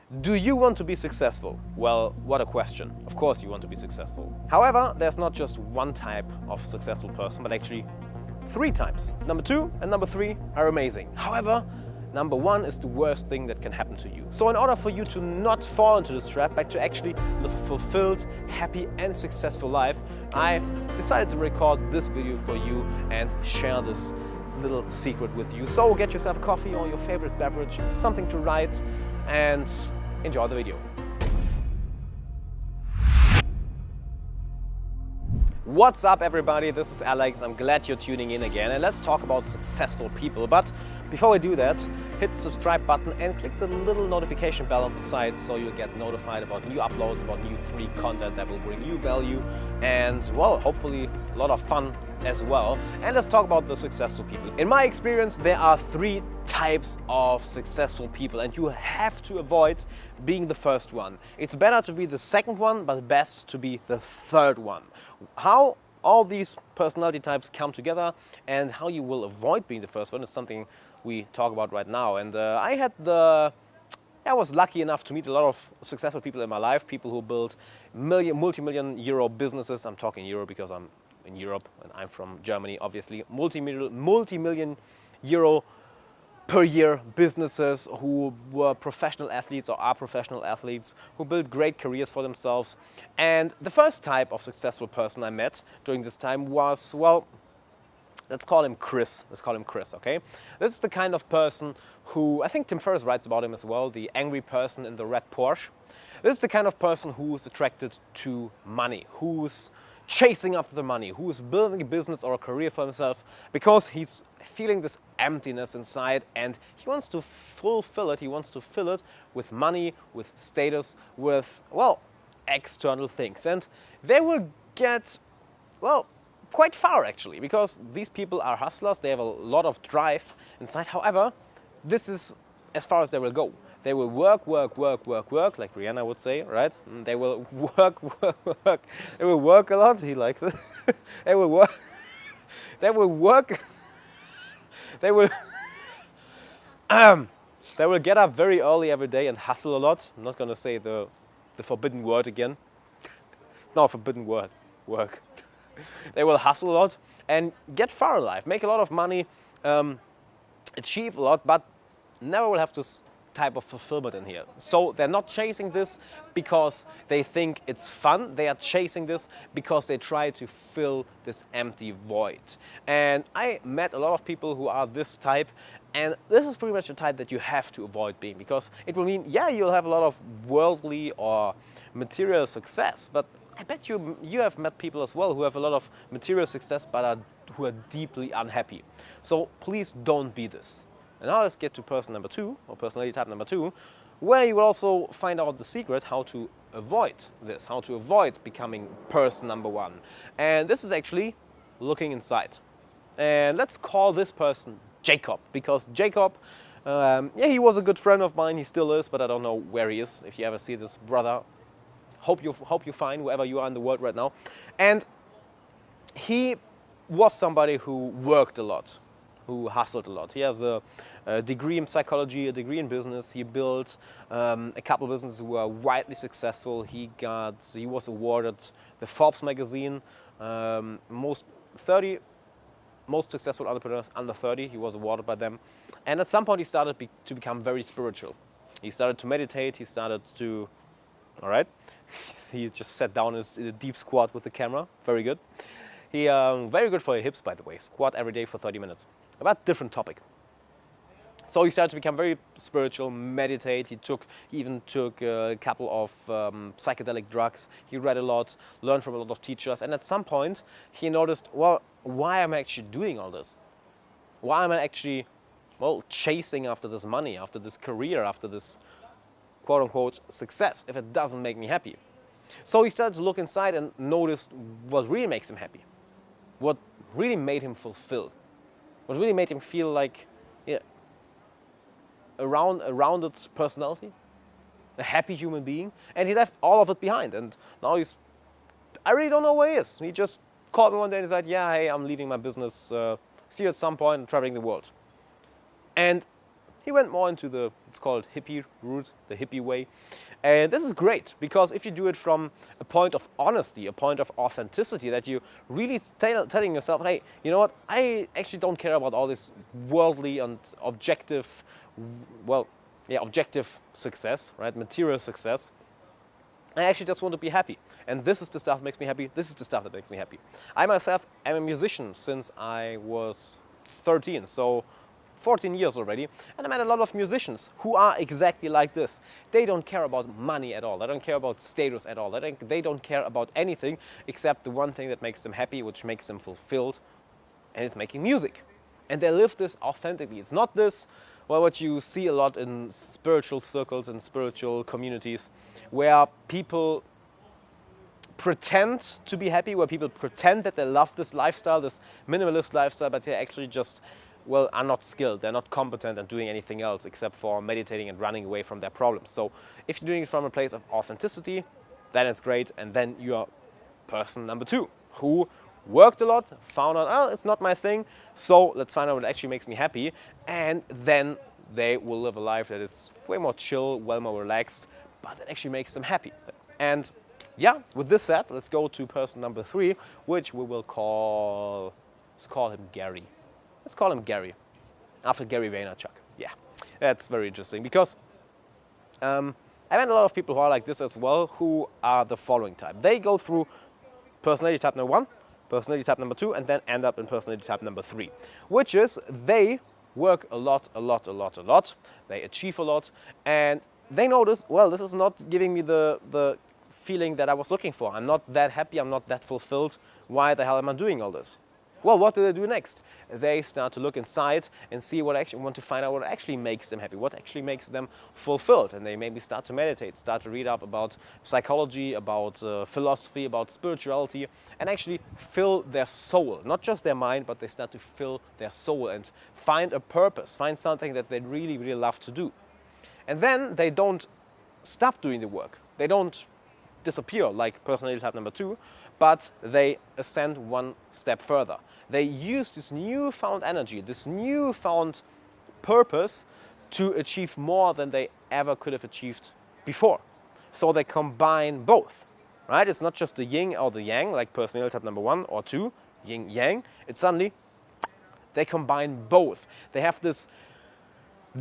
Do you want to be successful? Well, what a question. Of course you want to be successful. However, there's not just one type of successful person, but actually 3 types. Number 2 and number 3 are amazing. However, number 1 is the worst thing that can happen to you. So in order for you to not fall into this trap, but to actually live a fulfilled, happy and successful life, I decided to record this video for you and share this little secret with you. So get yourself a coffee or your favorite beverage, something to write, and enjoy the video. What's up everybody, this is Alex. I'm glad you're tuning in again and let's talk about successful people. But before we do that, hit the subscribe button and click the little notification bell on the side so you'll get notified about new uploads, about new free content that will bring you value and, well, hopefully a lot of fun as well. And let's talk about the successful people. In my experience, there are 3 types of successful people and you have to avoid being the first one. It's better to be the second one, but best to be the third one. How all these personality types come together and how you will avoid being the first one is something we talk about right now. And I was lucky enough to meet a lot of successful people in my life, people who build multi-million euro businesses. I'm talking euro because I'm in Europe and I'm from Germany, obviously. Multi-million euro per year businesses, who were professional athletes or are professional athletes, who built great careers for themselves. And the first type of successful person I met during this time was, well, let's call him Chris. Okay? This is the kind of person who, I think Tim Ferriss writes about him as well, the angry person in the red Porsche. This is the kind of person who's attracted to money, who's chasing after the money, who's building a business or a career for himself because he's feeling this emptiness inside and he wants to fulfill it. He wants to fill it with money, with status, with, well, external things. And they will get, well, quite far actually, because these people are hustlers. They have a lot of drive inside. However, this is as far as they will go. They will work, like Rihanna would say, right? They will work. They will work a lot. He likes it. They will work. They will work. They will. They will get up very early every day and hustle a lot. I'm not going to say the forbidden word again. No, forbidden word. Work. They will hustle a lot and get far in life, make a lot of money, achieve a lot, but never will have this type of fulfillment in here. So they're not chasing this because they think it's fun. They are chasing this because they try to fill this empty void. And I met a lot of people who are this type, and this is pretty much the type that you have to avoid being, because it will mean, yeah, you'll have a lot of worldly or material success, but I bet you have met people as well who have a lot of material success but who are deeply unhappy. So please don't be this. And now let's get to person number 2, or personality type number 2, where you will also find out the secret how to avoid this, how to avoid becoming person number 1. And this is actually looking inside. And let's call this person Jacob, because Jacob, yeah, he was a good friend of mine, he still is, but I don't know where he is. If you ever see this brother, hope you find wherever you are in the world right now. And he was somebody who worked a lot, who hustled a lot. He has a degree in psychology, a degree in business. He built a couple of businesses who were widely successful. He was awarded the Forbes magazine, most 30 most successful entrepreneurs under 30. He was awarded by them. And at some point he started to become very spiritual. He started to meditate. He started to, all right, he just sat down in a deep squat with the camera. Very good. He very good for your hips, by the way. Squat every day for 30 minutes. About different topic. So he started to become very spiritual, meditate. He even took a couple of psychedelic drugs. He read a lot, learned from a lot of teachers. And at some point, he noticed, well, why am I actually doing all this? Why am I actually, well, chasing after this money, after this career, after this quote-unquote success, if it doesn't make me happy? So he started to look inside and noticed what really makes him happy, what really made him fulfilled, what really made him feel like, yeah, a rounded personality, a happy human being. And he left all of it behind. And now I really don't know where he is. He just called me one day and said, yeah, hey, I'm leaving my business. See you at some point, traveling the world. And He went more into the, it's called hippie route, the hippie way. And this is great, because if you do it from a point of honesty, a point of authenticity, that you really telling yourself, hey, you know what, I actually don't care about all this worldly and objective, objective success, right, material success. I actually just want to be happy. And this is the stuff that makes me happy. This is the stuff that makes me happy. I myself am a musician since I was 13, so 14 years already. And I met a lot of musicians who are exactly like this. They don't care about money at all. They don't care about status at all. They don't care about anything except the one thing that makes them happy, which makes them fulfilled, and it's making music. And they live this authentically. It's not this, well, what you see a lot in spiritual circles and spiritual communities, where people pretend to be happy, where people pretend that they love this lifestyle, this minimalist lifestyle, but they actually just, well, are not skilled. They're not competent at doing anything else except for meditating and running away from their problems. So if you're doing it from a place of authenticity, then it's great. And then you are person number 2, who worked a lot, found out, oh, it's not my thing, so let's find out what actually makes me happy. And then they will live a life that is way more chill, well more relaxed, but that actually makes them happy. And yeah, with this said, let's go to person number 3, which we will call, let's call him Gary. Let's call him Gary, after Gary Vaynerchuk. Yeah, that's very interesting, because I met a lot of people who are like this as well, who are the following type. They go through personality type number 1, personality type number 2, and then end up in personality type number 3, which is they work a lot. They achieve a lot, and they notice, well, this is not giving me the feeling that I was looking for. I'm not that happy, I'm not that fulfilled. Why the hell am I doing all this? Well, what do they do next? They start to look inside and see what actually want to find out what actually makes them happy, what actually makes them fulfilled. And they maybe start to meditate, start to read up about psychology, about philosophy, about spirituality, and actually fill their soul, not just their mind, but they start to fill their soul and find a purpose, find something that they really, really love to do. And then they don't stop doing the work. They don't disappear like personality type number 2, but they ascend one step further. They use this newfound energy, this newfound purpose to achieve more than they ever could have achieved before. So they combine both, right? It's not just the yin or the yang, like personality type number 1 or 2, yin yang. It's suddenly, they combine both. They have this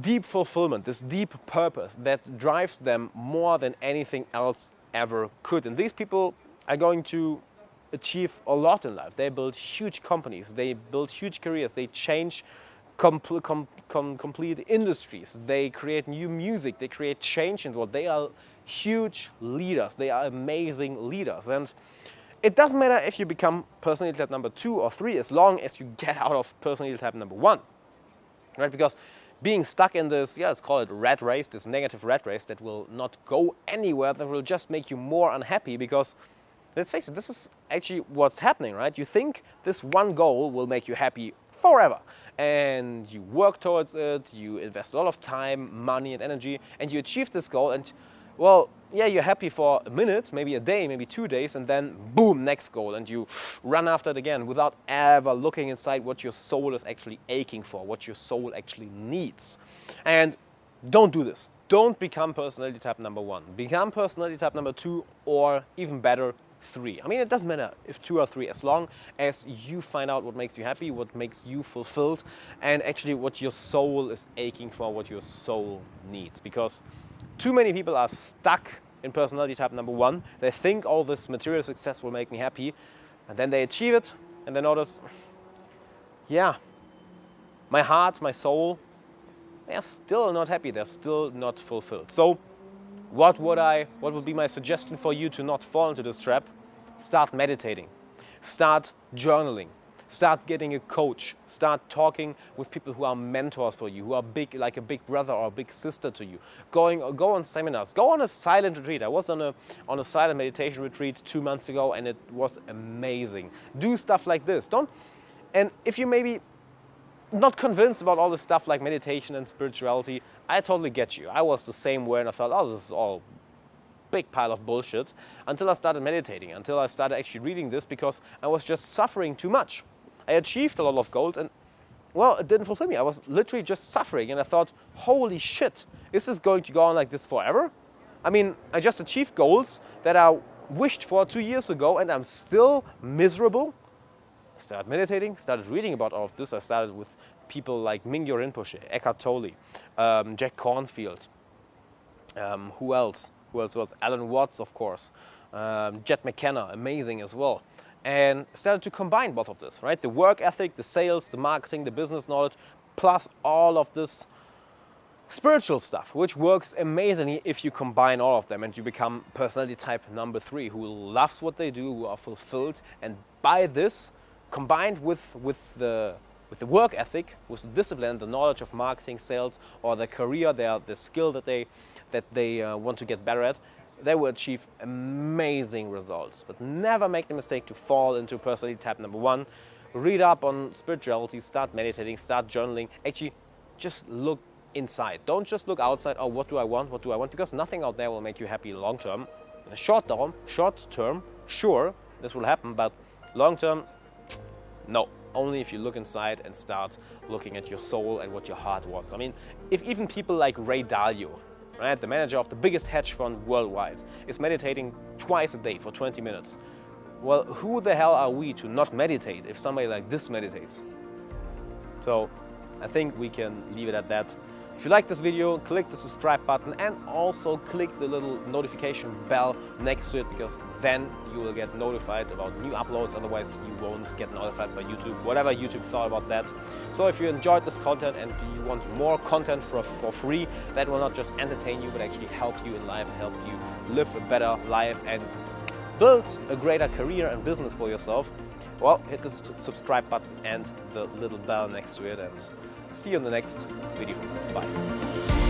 deep fulfillment, this deep purpose that drives them more than anything else ever could. And these people are going to achieve a lot in life. They build huge companies, they build huge careers, they change complete industries, they create new music, they create change in the world. They are huge leaders, they are amazing leaders. And it doesn't matter if you become personality type number 2 or 3, as long as you get out of personality type number 1, right? Because being stuck in this, let's call it rat race, this negative rat race that will not go anywhere, that will just make you more unhappy. Because let's face it, this is actually what's happening, right? You think this one goal will make you happy forever, and you work towards it, you invest a lot of time, money and energy, and you achieve this goal, and well, yeah, you're happy for a minute, maybe a day, maybe 2 days, and then boom, next goal, and you run after it again without ever looking inside what your soul is actually aching for, what your soul actually needs. And don't do this. Don't become personality type number 1. Become personality type number 2, or even better, 3. I mean, it doesn't matter if 2 or 3, as long as you find out what makes you happy, what makes you fulfilled, and actually what your soul is aching for, what your soul needs. Because too many people are stuck in personality type number 1. They think all this material success will make me happy, and then they achieve it, and they notice, yeah, my heart, my soul, they're still not happy, they're still not fulfilled. So what would be my suggestion for you to not fall into this trap? Start meditating, start journaling, start getting a coach, start talking with people who are mentors for you, who are big, like a big brother or a big sister to you. Go on seminars, go on a silent retreat. I was on a silent meditation retreat 2 months ago, and it was amazing. Do stuff like this. And if you maybe not convinced about all this stuff like meditation and spirituality, I totally get you. I was the same way, and I felt, oh, this is all big pile of bullshit, until I started meditating, until I started actually reading this, because I was just suffering too much. I achieved a lot of goals, and well, it didn't fulfill me. I was literally just suffering, and I thought, holy shit, is this going to go on like this forever? I mean, I just achieved goals that I wished for 2 years ago, and I'm still miserable. I started meditating, started reading about all of this. I started with people like Mingyo Rinpoche, Eckhart Tolle, Jack Cornfield. Who else? Alan Watts, of course. Jet McKenna, amazing as well. And started to combine both of this, right? The work ethic, the sales, the marketing, the business knowledge, plus all of this spiritual stuff, which works amazingly if you combine all of them and you become personality type number 3, who loves what they do, who are fulfilled. And by this, combined with the work ethic, with the discipline, the knowledge of marketing, sales, or the career, the skill that they want to get better at, they will achieve amazing results. But never make the mistake to fall into personality type number 1. Read up on spirituality, start meditating, start journaling. Actually, just look inside. Don't just look outside. Oh, what do I want? What do I want? Because nothing out there will make you happy long term. In the short term, sure, this will happen, but long term, no. Only if you look inside and start looking at your soul and what your heart wants. I mean, if even people like Ray Dalio, right, the manager of the biggest hedge fund worldwide, is meditating twice a day for 20 minutes. Well, who the hell are we to not meditate if somebody like this meditates? So I think we can leave it at that. If you like this video, click the subscribe button and also click the little notification bell next to it, because then you will get notified about new uploads. Otherwise you won't get notified by YouTube, whatever YouTube thought about that. So if you enjoyed this content and you want more content for free that will not just entertain you but actually help you in life, help you live a better life and build a greater career and business for yourself, well, hit the subscribe button and the little bell next to it, and see you in the next video. Bye.